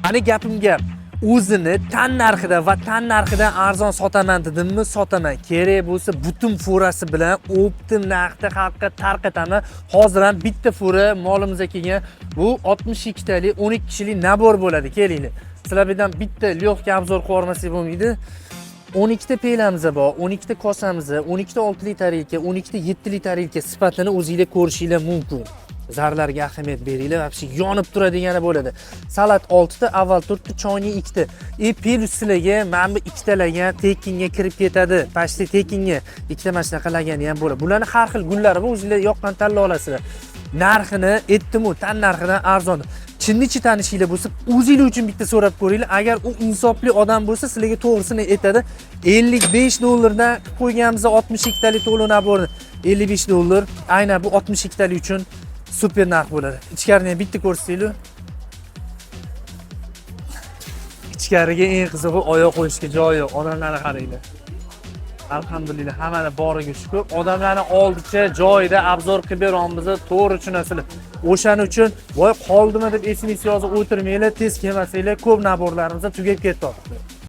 Qani gapim gap. O'zini tan narxida va tan narxidan arzon sotaman dedimmi, sotaman. Kerak bo'lsa butun furasi bilan optim narxda xalqqa tarqataman. Hozir ham bitta fura molimizga kelgan. Bu 62 talik 12 kishilik nabor bo'ladi. Kelinglar. Sizlar bilan bitta lyovka obzor qilib olmasak bo'lmaydi. 12 ta pelamiz bor, 12 ta kosamiz, 12 ta 6 lik tarelka, 12 ta 7 lik tarelka sifatini o'zingizlar ko'rishingiz mumkin. Zarlarga ahamiyat beringlar, vobshe yonib turadigani bo'ladi. Salat 6 ta, avval 4 ta, choyning 2 ta. Plus sizlarga mana bu 2 talarga tekinga kirib ketadi. Pashti tekinga 2 ta mana shunaqa lagani ham bo'ladi. Bularning har xil gullari bor, o'zingizlar yoqqan tanlay olasizlar. Narxini aytdim-ku, tan narxidan arzon. Chinni-chi tanishinglar bo'lsa, o'zinglar uchun bitta so'rab ko'ringlar. Agar u insofli odam bo'lsa, sizlarga to'g'risini aytadi. $55 dan qo'yganmiz 62 talik to'lov naborni. $55. Aynan bu 62 talik uchun super narx bo'ladi. Ichkarini ham bitta ko'rsanglar. Ichkariga eng qizig'i oyoq qo'yishga joyi yo'q. Odamlarni qaranglar. Alhamdulillah, hammani boriga shukr. Odamlarni oldicha joyida obzor qilib beramiz, to'g'ri tushunasizlar. O'shaning uchun voy qoldimi deb SMS yozib o'tirmanglar, tez kelmasanglar, ko'p naborlarimiz tugab ketdi.